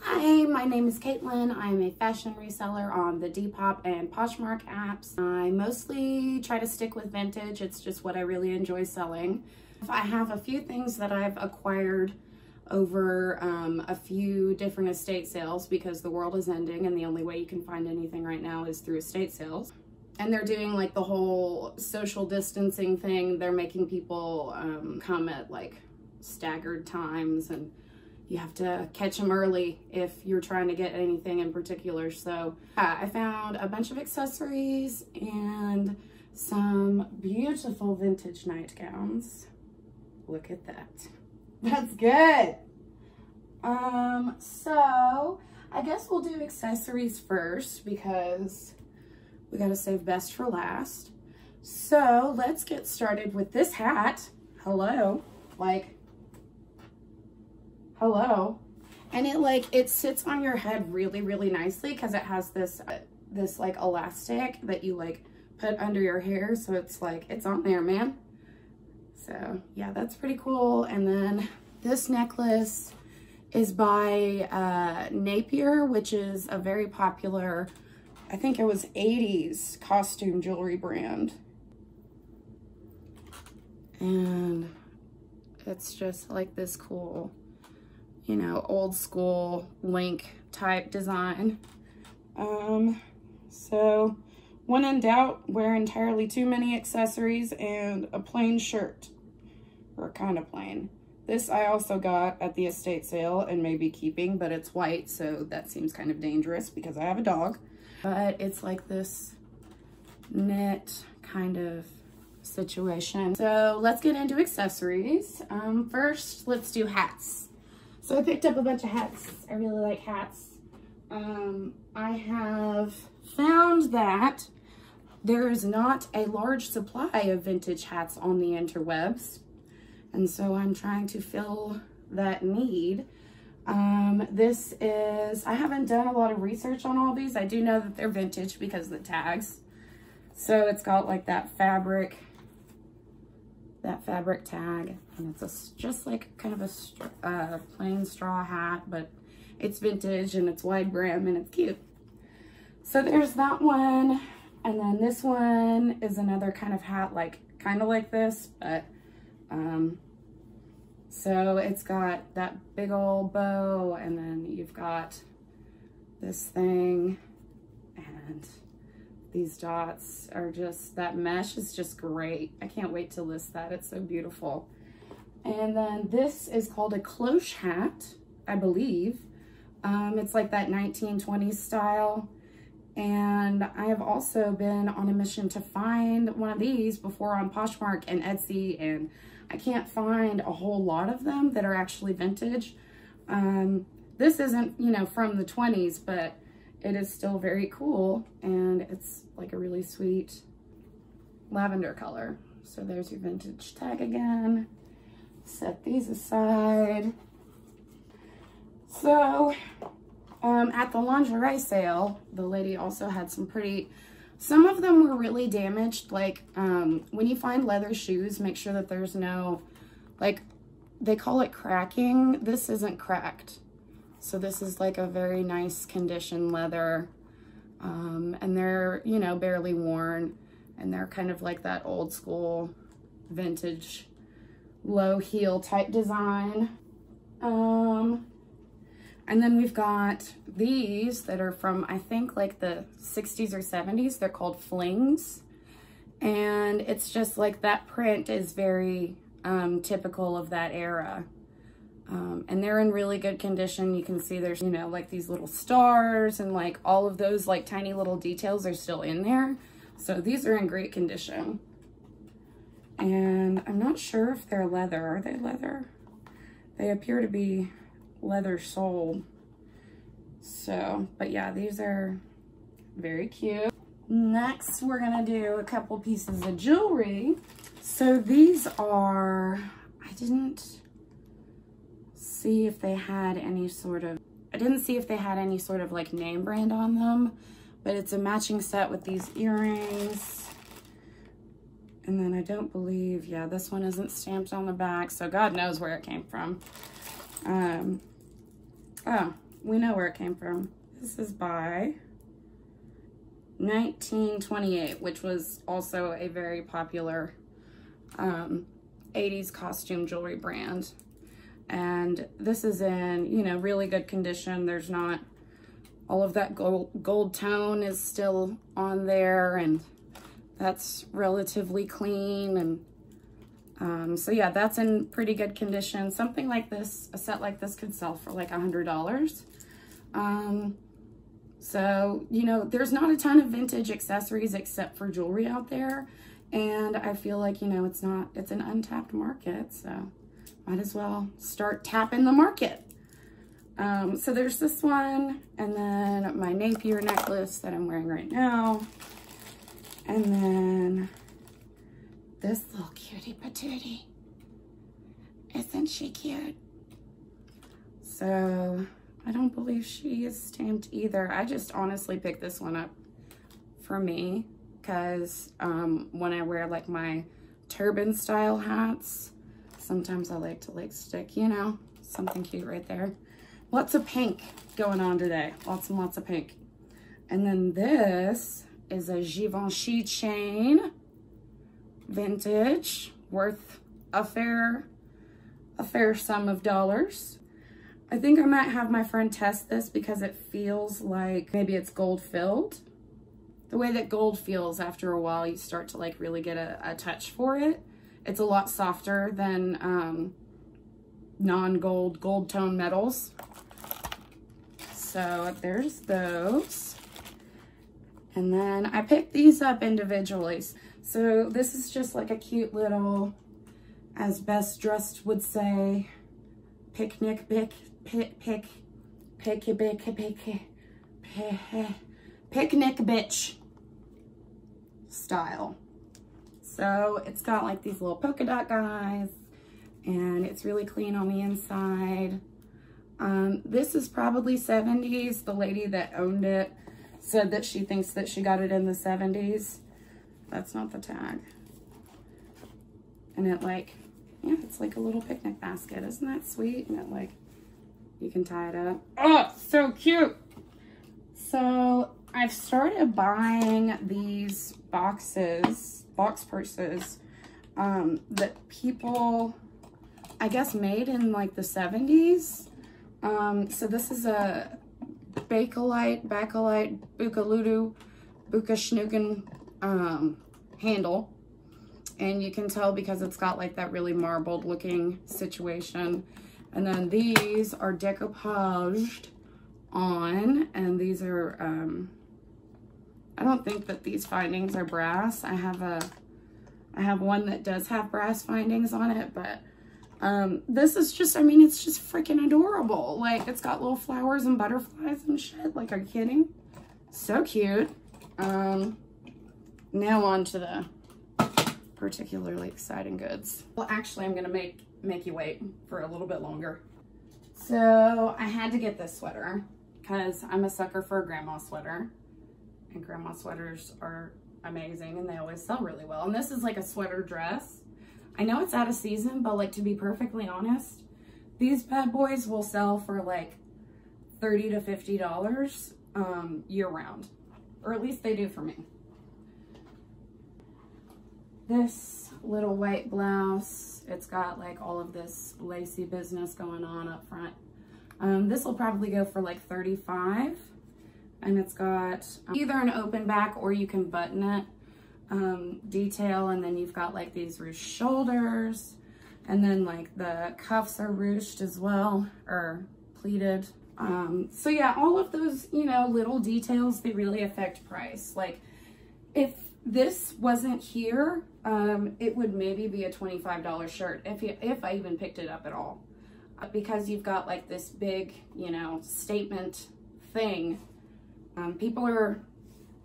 Hi, my name is Caitlin. I'm a fashion reseller on the Depop and Poshmark apps. I mostly try to stick with vintage. It's just what I really enjoy selling. I have a few things that I've acquired over a few different estate sales because the world is ending and the only way you can find anything right now is through estate sales. And they're doing like the whole social distancing thing. They're making people come at like staggered times, and you have to catch them early if you're trying to get anything in particular. So I found a bunch of accessories and some beautiful vintage nightgowns. Look at that. That's good. So I guess we'll do accessories first because we got to save best for last. So let's get started with this hat. Hello. Hello. And it sits on your head really nicely because it has this like elastic that you like put under your hair, so it's like it's on there, man. So yeah, that's pretty cool. And then this necklace is by Napier, which is a very popular, I think it was 80s costume jewelry brand. And it's just like this cool, you know, old school link type design. So when in doubt, wear entirely too many accessories and a plain shirt, or kind of plain. This I also got at the estate sale and may be keeping, but it's white, so that seems kind of dangerous because I have a dog. But it's like this knit kind of situation. So let's get into accessories. First, let's do hats. So I picked up a bunch of hats. I really like hats. I have found that there is not a large supply of vintage hats on the interwebs. And so I'm trying to fill that need. This is, I haven't done a lot of research on all these. I do know that they're vintage because of the tags. So it's got like that fabric tag, and it's just like kind of a plain straw hat, but it's vintage and it's wide brim and it's cute. So there's that one. And then this one is another kind of hat, like kind of like this, but so it's got that big old bow, and then you've got this thing, and these dots are just, that mesh is just great. I can't wait to list that. It's so beautiful. And then this is called a cloche hat, I believe. It's like that 1920s style. And I have also been on a mission to find one of these before on Poshmark and Etsy, and I can't find a whole lot of them that are actually vintage. This isn't, you know, from the 20s, but it is still very cool, and it's like a really sweet lavender color. So there's your vintage tag again. Set these aside. So at the lingerie sale, the lady also had some pretty, some of them were really damaged. Like when you find leather shoes, make sure that there's no, like, they call it cracking. This isn't cracked. So this is like a very nice condition leather, and they're, you know, barely worn, and they're kind of like that old school vintage low heel type design. And then we've got these that are from, I think, like the 60s or 70s. They're called flings, and it's just like that print is very typical of that era. And they're in really good condition. You can see there's, you know, like these little stars and like all of those like tiny little details are still in there. So these are in great condition. And I'm not sure if they're leather. Are they leather? They appear to be leather soled. So, but yeah, these are very cute. Next, we're gonna do a couple pieces of jewelry. So these are, I didn't see if they had any sort of, like name brand on them, but it's a matching set with these earrings. And then I don't believe, yeah, this one isn't stamped on the back, so God knows where it came from. Oh, we know where it came from. This is by 1928, which was also a very popular 80s costume jewelry brand. And this is in, you know, really good condition. There's not all of that gold tone is still on there, and that's relatively clean. And so yeah, that's in pretty good condition. Something like this, a set like this could sell for like $100. So, you know, there's not a ton of vintage accessories except for jewelry out there. And I feel like, you know, it's an untapped market. So might as well start tapping the market. So there's this one, and then my Napier necklace that I'm wearing right now. And then this little cutie patootie. Isn't she cute? So I don't believe she is stamped either. I just honestly picked this one up for me because when I wear like my turban style hats, sometimes I like to like stick, you know, something cute right there. Lots of pink going on today. Lots and lots of pink. And then this is a Givenchy chain, vintage, worth a fair sum of dollars. I think I might have my friend test this because it feels like maybe it's gold filled. The way that gold feels after a while, you start to like really get a touch for it. It's a lot softer than non-gold, gold tone metals. So there's those. And then I picked these up individually. So this is just like a cute little, as Best Dressed would say, picnic bitch style. So it's got like these little polka dot guys, and it's really clean on the inside. This is probably 70s. The lady that owned it said that she thinks that she got it in the 70s. That's not the tag. And it like, yeah, it's like a little picnic basket. Isn't that sweet? And it like, you can tie it up. Oh, so cute. So I've started buying these box purses that people, I guess, made in like the 70s. So this is a Bakelite, Bukaludu, Bukashnugan handle. And you can tell because it's got like that really marbled looking situation. And then these are decoupaged on, and these are, I don't think that these findings are brass. I have one that does have brass findings on it, but this is just, I mean, it's just freaking adorable. Like, it's got little flowers and butterflies and shit. Like, are you kidding? So cute. Now on to the particularly exciting goods. Well, actually, I'm gonna make you wait for a little bit longer. So I had to get this sweater because I'm a sucker for a grandma sweater, and grandma sweaters are amazing and they always sell really well. And this is like a sweater dress. I know it's out of season, but like, to be perfectly honest, these bad boys will sell for like $30 to $50 year round, or at least they do for me. This little white blouse, it's got like all of this lacy business going on up front. This will probably go for like $35, and it's got either an open back or you can button it detail, and then you've got like these ruched shoulders, and then like the cuffs are ruched as well, or pleated. So yeah, all of those, you know, little details, they really affect price. Like, if this wasn't here, it would maybe be a $25 shirt if I even picked it up at all, because you've got like this big, you know, statement thing. People are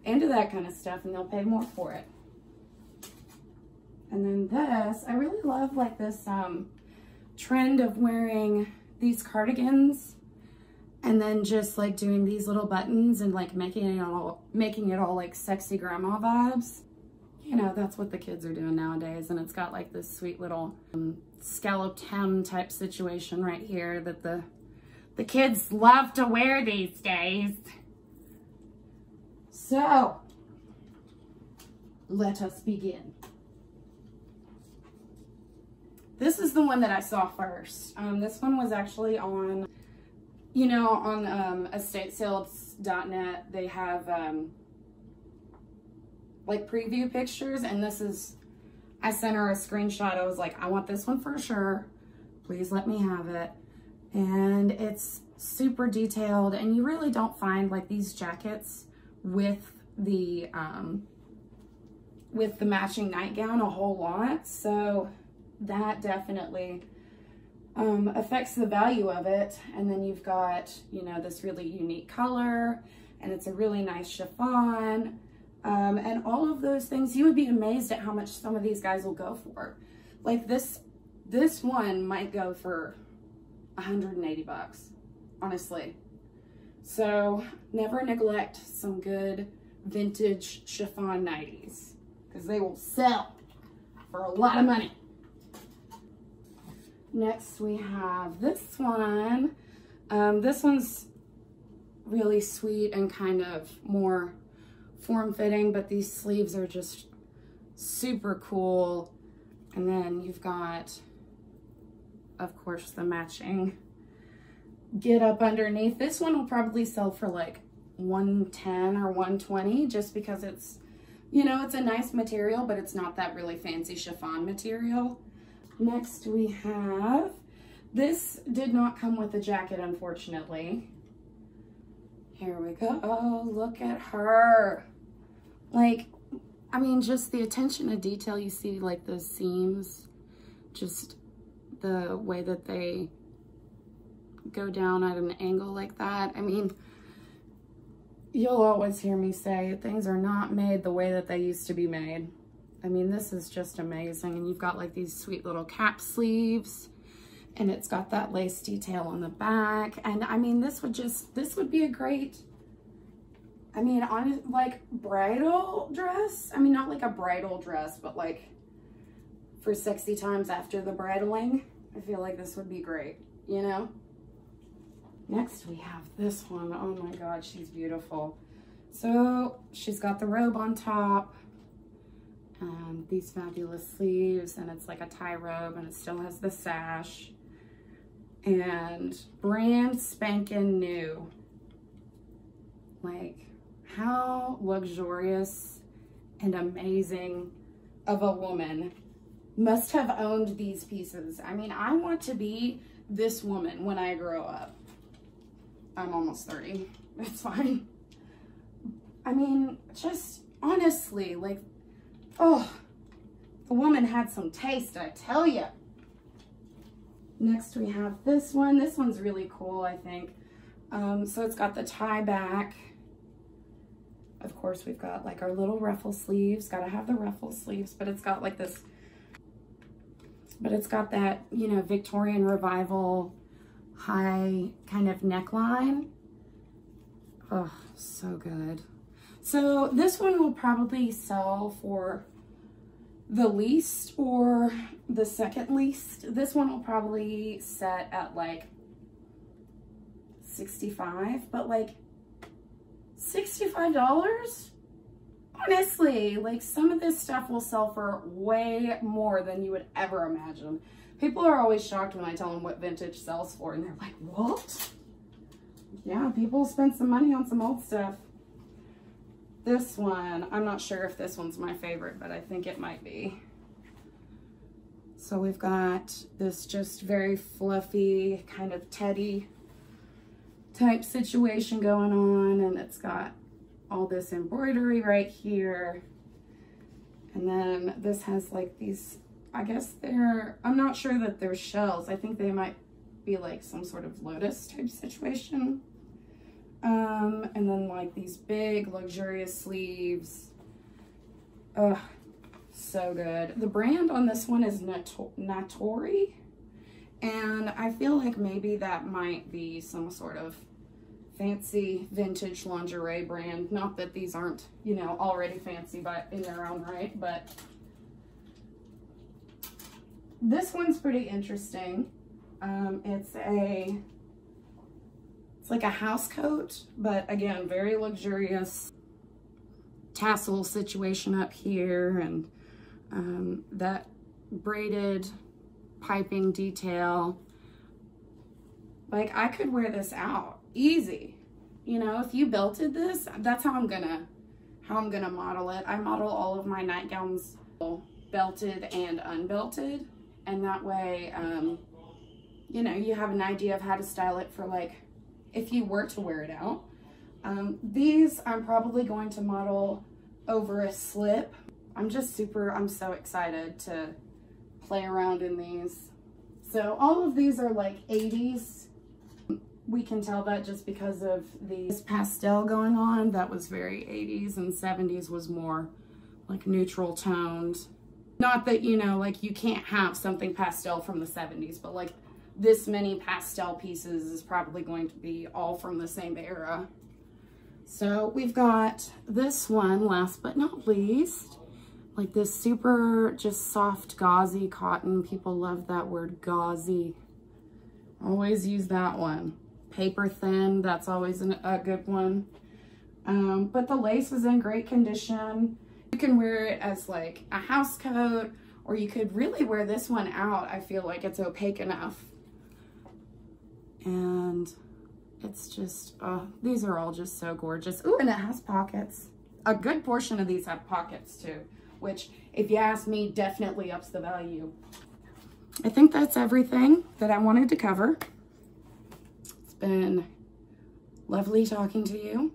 into that kind of stuff and they'll pay more for it. And then this, I really love like this trend of wearing these cardigans and then just like doing these little buttons and like making it all like sexy grandma vibes. You know, that's what the kids are doing nowadays. And it's got like this sweet little scalloped hem type situation right here that the the kids love to wear these days. So, let us begin. This is the one that I saw first. This one was actually on, you know, on estatesales.net. They have like preview pictures, and this is, I sent her a screenshot. I was like, I want this one for sure. Please let me have it. And it's super detailed, and you really don't find like these jackets with the matching nightgown a whole lot. So that definitely affects the value of it. And then you've got, you know, this really unique color, and it's a really nice chiffon. And all of those things, you would be amazed at how much some of these guys will go for. Like this one might go for 180 bucks, honestly. So never neglect some good vintage chiffon nighties, because they will sell for a lot of money. Next we have this one. This one's really sweet and kind of more form-fitting, but these sleeves are just super cool. And then you've got, of course, the matching get up underneath. This one will probably sell for like 110 or 120, just because it's, you know, it's a nice material, but it's not that really fancy chiffon material. Next we have, this did not come with a jacket, unfortunately. Here we go. Oh, look at her. Like, I mean, just the attention to detail. You see like those seams, just the way that they go down at an angle like that. I mean, you'll always hear me say things are not made the way that they used to be made. I mean, this is just amazing. And you've got like these sweet little cap sleeves, and it's got that lace detail on the back. And I mean, this would be a great, I mean, on like bridal dress. I mean, not like a bridal dress, but like for sexy times after the bridling. I feel like this would be great, you know? Next we have this one. Oh my God, she's beautiful. So she's got the robe on top, these fabulous sleeves, and it's like a tie robe, and it still has the sash, and brand spanking new. Like, how luxurious and amazing of a woman must have owned these pieces. I mean, I want to be this woman when I grow up. I'm almost 30. It's fine. I mean, just honestly, like, oh, the woman had some taste, I tell you. Next we have this one. This one's really cool, I think. So it's got the tie back. Of course, we've got like our little ruffle sleeves. Gotta have the ruffle sleeves, but it's got like this, but it's got that, you know, Victorian revival high kind of neckline. Oh, so good. So this one will probably sell for the least or the second least. This one will probably set at like 65, but like $65? Honestly, like some of this stuff will sell for way more than you would ever imagine. People are always shocked when I tell them what vintage sells for, and they're like, what? Yeah, people spend some money on some old stuff. This one, I'm not sure if this one's my favorite, but I think it might be. So we've got this just very fluffy kind of teddy type situation going on, and it's got all this embroidery right here. And then this has like these, I guess I'm not sure that they're shells. I think they might be like some sort of lotus type situation. And then like these big luxurious sleeves. Ugh, so good. The brand on this one is Natori, and I feel like maybe that might be some sort of fancy vintage lingerie brand. Not that these aren't, you know, already fancy but in their own right, but this one's pretty interesting. It's a It's like a house coat, but again, very luxurious. Tassel situation up here, and that braided piping detail. Like, I could wear this out easy. You know, if you belted this, that's how I'm gonna model it. I model all of my nightgowns belted and unbelted, and that way, you know, you have an idea of how to style it for, like, if you were to wear it out. These I'm probably going to model over a slip. I'm so excited to play around in these. So all of these are like 80s. We can tell that just because of this pastel going on. That was very 80s, and 70s was more like neutral toned. Not that, you know, like you can't have something pastel from the 70s, but like this many pastel pieces is probably going to be all from the same era. So we've got this one, last but not least, like this super just soft gauzy cotton. People love that word, gauzy. Always use that one. Paper thin, that's always a good one. But the lace is in great condition. You can wear it as like a house coat, or you could really wear this one out. I feel like it's opaque enough. And it's just, these are all just so gorgeous. Ooh, and it has pockets. A good portion of these have pockets too, which, if you ask me, definitely ups the value. I think that's everything that I wanted to cover. It's been lovely talking to you.